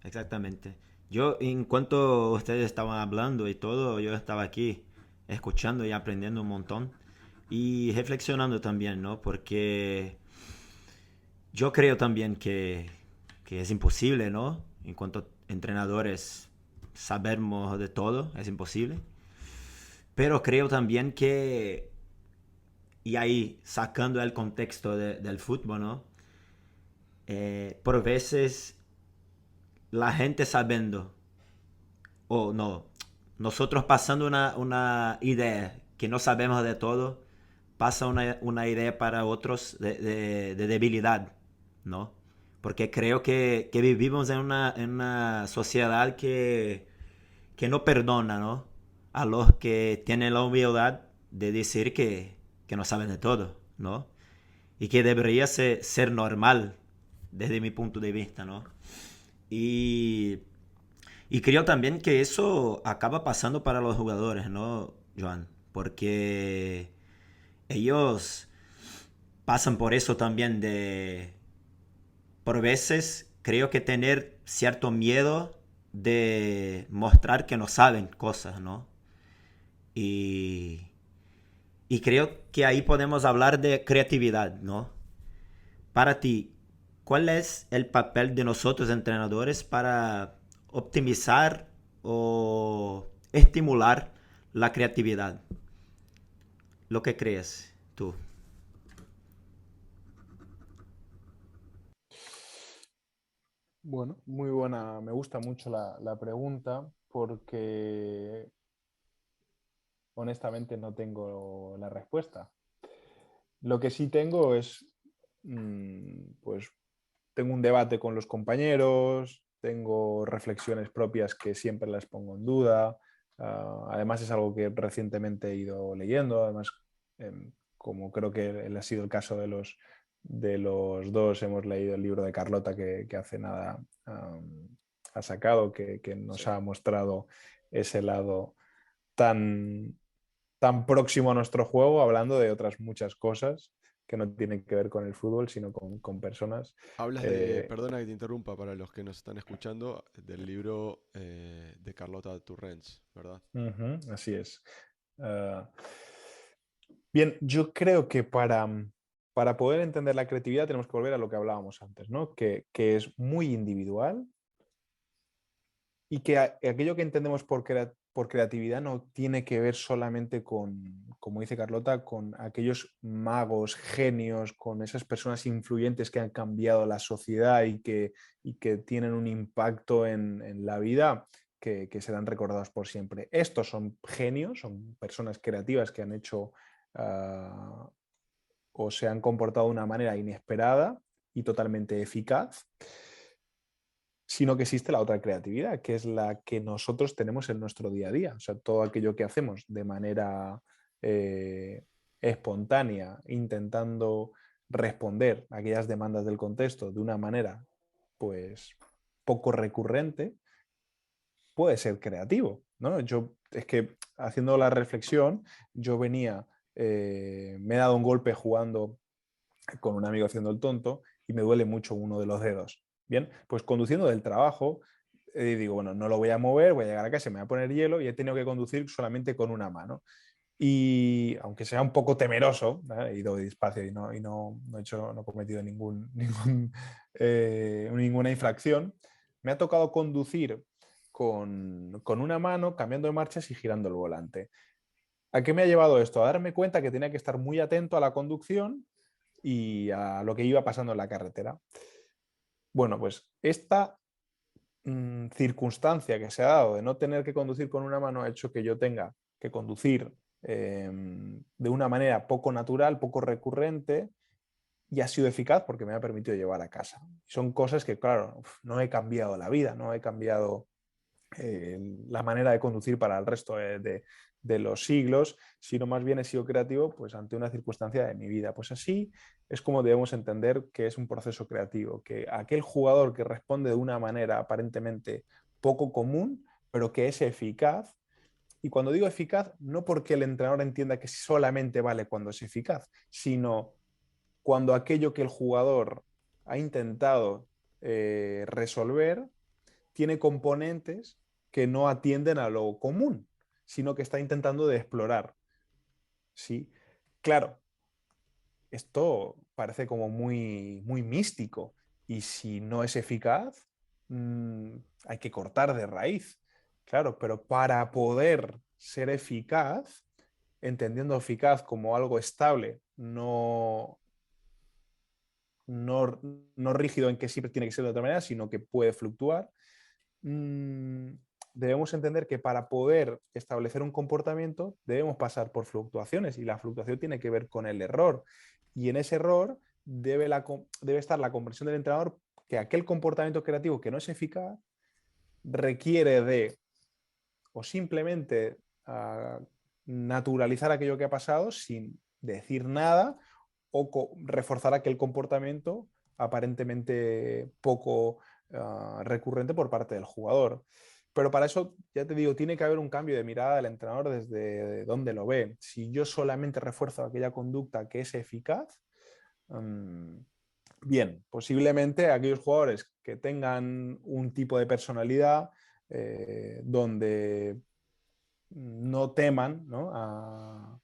exactamente. Yo, en cuanto ustedes estaban hablando y todo, yo estaba aquí escuchando y aprendiendo un montón y reflexionando también, ¿no? Porque yo creo también que es imposible, ¿no? En cuanto a entrenadores, sabemos de todo, es imposible. Pero creo también que, y ahí sacando el contexto del fútbol, ¿no? Por veces la gente sabiendo, o no, nosotros pasando una idea que no sabemos de todo, pasa una idea para otros de debilidad, ¿no? Porque creo que vivimos en una sociedad que no perdona, ¿no? A los que tienen la humildad de decir que no saben de todo, ¿no? Y que debería ser normal desde mi punto de vista, ¿no? Y, y creo también que eso acaba pasando para los jugadores, ¿no, Joan? Porque ellos pasan por eso también de, por veces, creo que tener cierto miedo de mostrar que no saben cosas, ¿no? Y, y creo que ahí podemos hablar de creatividad, ¿no? Para ti, ¿cuál es el papel de nosotros entrenadores para optimizar o estimular la creatividad? ¿Lo que crees tú? Bueno, muy buena, me gusta mucho la pregunta porque honestamente no tengo la respuesta. Lo que sí tengo es, pues, tengo un debate con los compañeros, tengo reflexiones propias que siempre las pongo en duda. Además es algo que recientemente he ido leyendo. Además, como creo que ha sido el caso de los dos, hemos leído el libro de Carlota que hace nada ha sacado, que nos Sí. ha mostrado ese lado tan, tan próximo a nuestro juego, hablando de otras muchas cosas que no tienen que ver con el fútbol, sino con personas. Hablas de, Eh, perdona que te interrumpa para los que nos están escuchando, del libro de Carlota Turrens, ¿verdad? Así es. Ah, bien, yo creo que para poder entender la creatividad tenemos que volver a lo que hablábamos antes, ¿no? Que es muy individual y que aquello que entendemos por creatividad no tiene que ver solamente con, como dice Carlota, con aquellos magos, genios, con esas personas influyentes que han cambiado la sociedad y que tienen un impacto en la vida que serán recordados por siempre. Estos son genios, son personas creativas que han hecho uh, o se han comportado de una manera inesperada y totalmente eficaz, sino que existe la otra creatividad, que es la que nosotros tenemos en nuestro día a día. O sea, todo aquello que hacemos de manera espontánea, intentando responder a aquellas demandas del contexto de una manera, pues, poco recurrente, puede ser creativo, ¿no? Yo, es que haciendo la reflexión, yo venía, me he dado un golpe jugando con un amigo haciendo el tonto y me duele mucho uno de los dedos. Bien, pues conduciendo del trabajo, digo, bueno, no lo voy a mover, voy a llegar a casa, me voy a poner hielo y he tenido que conducir solamente con una mano. Y aunque sea un poco temeroso, he ido despacio no he hecho, no he cometido ninguna infracción, me ha tocado conducir con una mano, cambiando de marchas y girando el volante. ¿A qué me ha llevado esto? A darme cuenta que tenía que estar muy atento a la conducción y a lo que iba pasando en la carretera. Bueno, pues esta circunstancia que se ha dado de no tener que conducir con una mano ha hecho que yo tenga que conducir de una manera poco natural, poco recurrente y ha sido eficaz porque me ha permitido llevar a casa. Son cosas que, claro, no he cambiado la vida, no he cambiado la manera de conducir para el resto de los siglos, sino más bien he sido creativo pues, ante una circunstancia de mi vida. Pues así es como debemos entender que es un proceso creativo, que aquel jugador que responde de una manera aparentemente poco común, pero que es eficaz, y cuando digo eficaz, no porque el entrenador entienda que solamente vale cuando es eficaz, sino cuando aquello que el jugador ha intentado resolver tiene componentes que no atienden a lo común, sino que está intentando de explorar. ¿Sí? Claro, esto parece como muy, muy místico y si no es eficaz, hay que cortar de raíz. Claro, pero para poder ser eficaz, entendiendo eficaz como algo estable, no, no rígido en que siempre tiene que ser de otra manera, sino que puede fluctuar, mmm, debemos entender que para poder establecer un comportamiento debemos pasar por fluctuaciones y la fluctuación tiene que ver con el error. Y en ese error debe estar la comprensión del entrenador que aquel comportamiento creativo que no es eficaz requiere de o simplemente naturalizar aquello que ha pasado sin decir nada o reforzar aquel comportamiento aparentemente poco recurrente por parte del jugador. Pero para eso, ya te digo, tiene que haber un cambio de mirada del entrenador desde donde lo ve. Si yo solamente refuerzo aquella conducta que es eficaz, bien, posiblemente aquellos jugadores que tengan un tipo de personalidad donde no teman, ¿no? A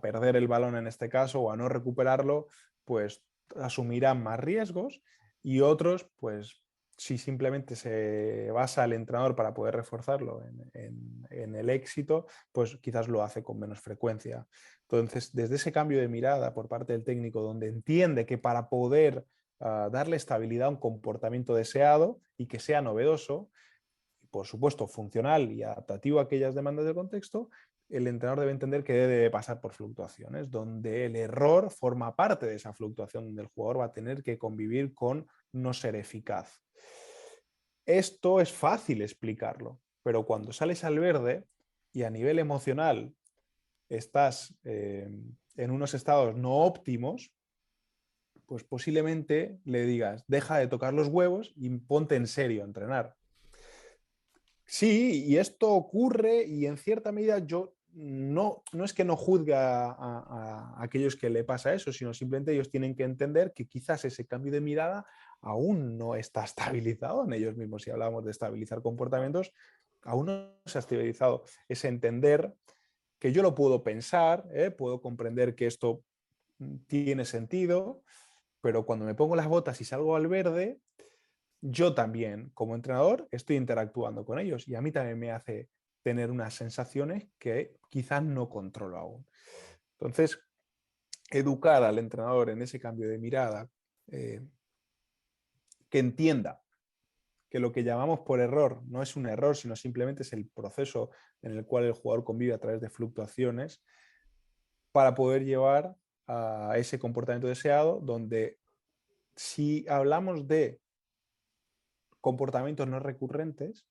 perder el balón en este caso o a no recuperarlo, pues asumirán más riesgos y otros, pues si simplemente se basa el entrenador para poder reforzarlo en el éxito, pues quizás lo hace con menos frecuencia. Entonces, desde ese cambio de mirada por parte del técnico, donde entiende que para poder darle estabilidad a un comportamiento deseado y que sea novedoso, por supuesto, funcional y adaptativo a aquellas demandas del contexto, el entrenador debe entender que debe pasar por fluctuaciones, donde el error forma parte de esa fluctuación, donde el jugador va a tener que convivir con no ser eficaz. Esto es fácil explicarlo, pero cuando sales al verde y a nivel emocional estás en unos estados no óptimos, pues posiblemente le digas, deja de tocar los huevos y ponte en serio a entrenar. Sí, y esto ocurre y en cierta medida yo no es que no juzgue a aquellos que le pasa eso, sino simplemente ellos tienen que entender que quizás ese cambio de mirada aún no está estabilizado en ellos mismos. Si hablamos de estabilizar comportamientos, aún no se ha estabilizado. Es entender que yo lo puedo pensar, puedo comprender que esto tiene sentido, pero cuando me pongo las botas y salgo al verde, yo también, como entrenador, estoy interactuando con ellos y a mí también me hace tener unas sensaciones que quizás no controlo aún. Entonces, educar al entrenador en ese cambio de mirada, que entienda que lo que llamamos por error no es un error, sino simplemente es el proceso en el cual el jugador convive a través de fluctuaciones para poder llevar a ese comportamiento deseado, donde si hablamos de comportamientos no recurrentes,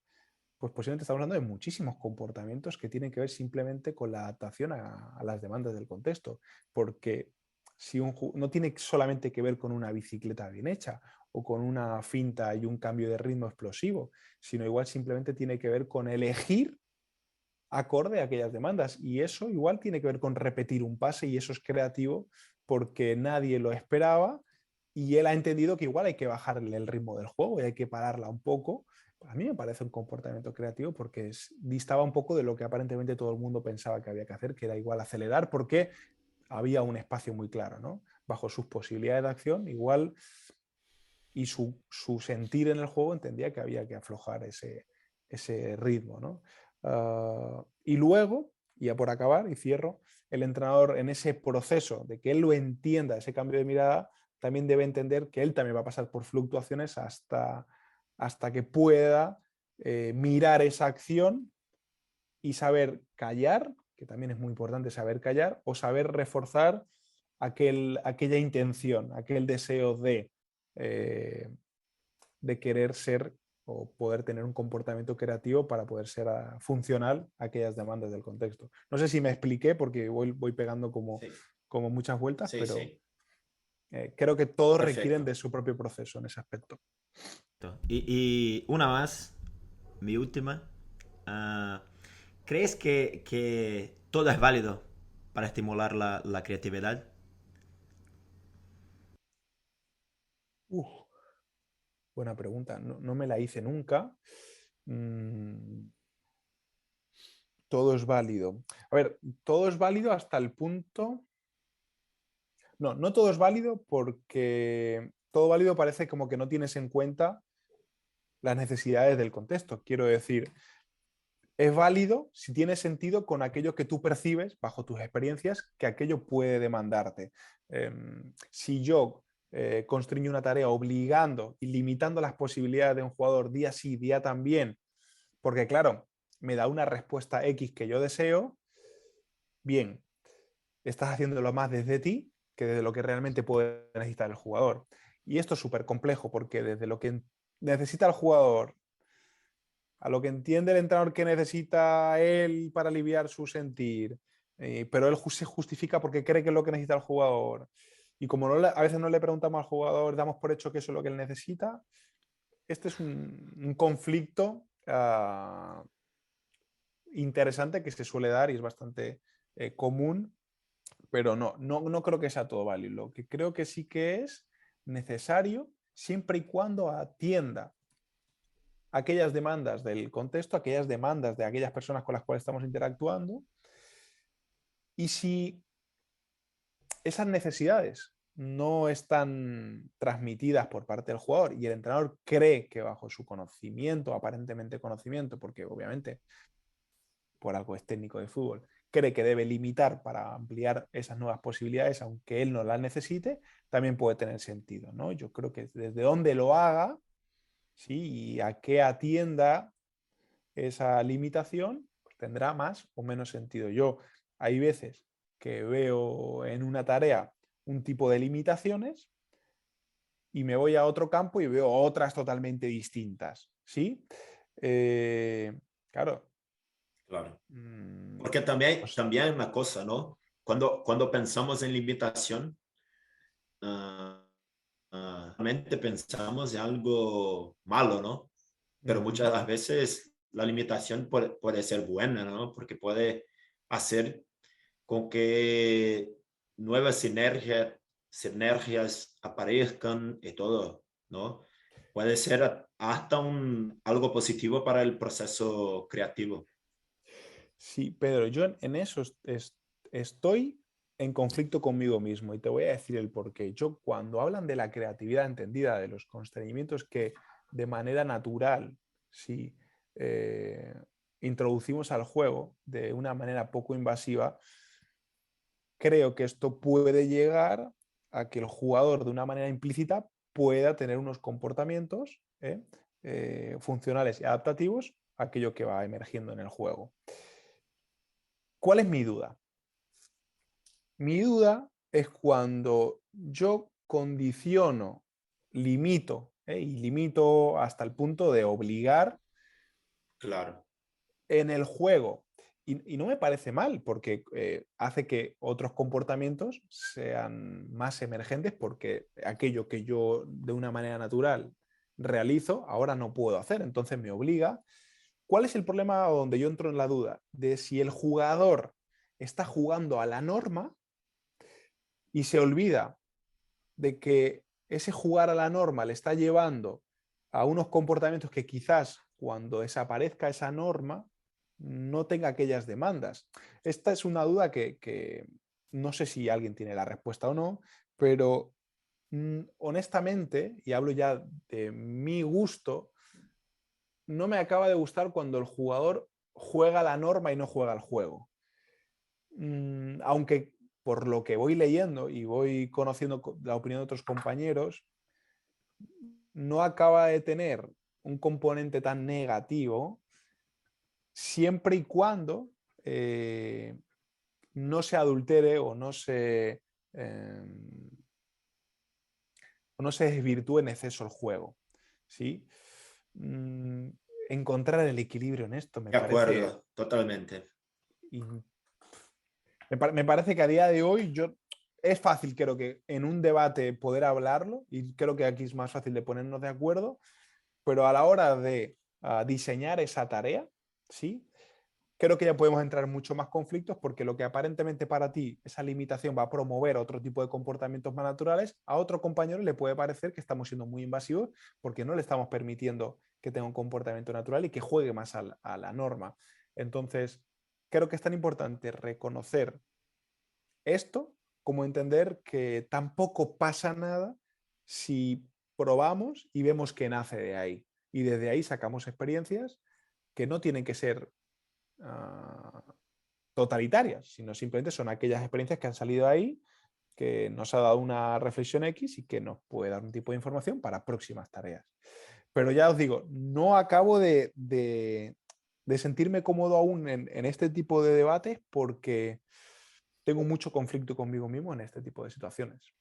pues posiblemente estamos hablando de muchísimos comportamientos que tienen que ver simplemente con la adaptación a las demandas del contexto, porque si no tiene solamente que ver con una bicicleta bien hecha o con una finta y un cambio de ritmo explosivo, sino igual simplemente tiene que ver con elegir acorde a aquellas demandas y eso igual tiene que ver con repetir un pase y eso es creativo porque nadie lo esperaba y él ha entendido que igual hay que bajarle el ritmo del juego y hay que pararla un poco. A mí me parece un comportamiento creativo porque distaba un poco de lo que aparentemente todo el mundo pensaba que había que hacer, que era igual acelerar porque había un espacio muy claro, ¿no? Bajo sus posibilidades de acción, igual, y su sentir en el juego entendía que había que aflojar ese ritmo, ¿no? Y luego, ya por acabar, y cierro, el entrenador en ese proceso de que él lo entienda, ese cambio de mirada, también debe entender que él también va a pasar por fluctuaciones hasta que pueda mirar esa acción y saber callar, que también es muy importante saber callar, o saber reforzar aquella intención, aquel deseo eh, de querer ser o poder tener un comportamiento creativo para poder ser funcional a aquellas demandas del contexto. No sé si me expliqué porque voy pegando Sí, como muchas vueltas, sí, pero sí. creo que todos requieren Perfecto. de su propio proceso en ese aspecto. Y una más, mi última. Ah, ¿Crees que todo es válido para estimular la creatividad? Uf. Buena pregunta. No me la hice nunca. Todo es válido. A ver, todo es válido hasta el punto... No todo es válido porque todo válido parece como que no tienes en cuenta las necesidades del contexto. Quiero decir, es válido si tiene sentido con aquello que tú percibes bajo tus experiencias que aquello puede demandarte. Si yo constriño una tarea obligando y limitando las posibilidades de un jugador día sí, día también, porque claro, me da una respuesta X que yo deseo, bien, estás haciéndolo más desde ti que desde lo que realmente puede necesitar el jugador. Y esto es súper complejo porque desde lo que necesita el jugador a lo que entiende el entrenador que necesita él para aliviar su sentir, pero él se justifica porque cree que es lo que necesita el jugador. Y como a veces no le preguntamos al jugador, damos por hecho que eso es lo que él necesita, este es un conflicto interesante que se suele dar y es bastante común, pero no creo que sea todo válido. Lo que creo que sí que es necesario siempre y cuando atienda aquellas demandas del contexto, aquellas demandas de aquellas personas con las cuales estamos interactuando, y si esas necesidades no están transmitidas por parte del jugador y el entrenador cree que bajo su conocimiento, aparentemente conocimiento, porque obviamente por algo es técnico de fútbol, cree que debe limitar para ampliar esas nuevas posibilidades, aunque él no las necesite, también puede tener sentido, ¿no? Yo creo que desde donde lo haga, ¿sí? Y a qué atienda esa limitación, pues tendrá más o menos sentido. Yo hay veces que veo en una tarea un tipo de limitaciones y me voy a otro campo y veo otras totalmente distintas, ¿sí? Claro. Claro. Porque también, Pues, también hay una cosa, ¿no? Cuando pensamos en limitación, ah, realmente pensamos en algo malo, ¿no? Pero muchas de las veces la limitación puede ser buena, ¿no? Porque puede hacer con que nuevas sinergias aparezcan y todo, ¿no? Puede ser hasta algo positivo para el proceso creativo. sí, Pedro, yo en eso estoy en conflicto conmigo mismo y te voy a decir el porqué. Yo cuando hablan de la creatividad entendida, de los constreñimientos que de manera natural, sí, eh, introducimos al juego de una manera poco invasiva, creo que esto puede llegar a que el jugador de una manera implícita pueda tener unos comportamientos funcionales y adaptativos a aquello que va emergiendo en el juego. ¿Cuál es mi duda? Mi duda es cuando yo condiciono, limito, y limito hasta el punto de obligar Claro. en el juego. Y no me parece mal, porque hace que otros comportamientos sean más emergentes, porque aquello que yo de una manera natural realizo, ahora no puedo hacer, entonces me obliga. ¿Cuál es el problema donde yo entro en la duda? De si el jugador está jugando a la norma y se olvida de que ese jugar a la norma le está llevando a unos comportamientos que quizás cuando desaparezca esa norma no tenga aquellas demandas. Esta es una duda que no sé si alguien tiene la respuesta o no, pero honestamente, y hablo ya de mi gusto, no me acaba de gustar cuando el jugador juega la norma y no juega el juego. Aunque por lo que voy leyendo y voy conociendo la opinión de otros compañeros, no acaba de tener un componente tan negativo siempre y cuando no se adultere o no se desvirtúe en exceso el juego. ¿Sí? Encontrar el equilibrio en esto me De parece... acuerdo, totalmente. Me parece que a día de hoy es fácil, creo que en un debate poder hablarlo y creo que aquí es más fácil de ponernos de acuerdo, pero a la hora de diseñar esa tarea, ¿sí? creo que ya podemos entrar en mucho más conflictos porque lo que aparentemente para ti esa limitación va a promover otro tipo de comportamientos más naturales, a otro compañero le puede parecer que estamos siendo muy invasivos porque no le estamos permitiendo que tenga un comportamiento natural y que juegue más a la norma. Entonces, creo que es tan importante reconocer esto como entender que tampoco pasa nada si probamos y vemos que nace de ahí. Y desde ahí sacamos experiencias que no tienen que ser totalitarias, sino simplemente son aquellas experiencias que han salido ahí, que nos ha dado una reflexión X y que nos puede dar un tipo de información para próximas tareas. Pero ya os digo, no acabo de sentirme cómodo aún en este tipo de debates porque tengo mucho conflicto conmigo mismo en este tipo de situaciones.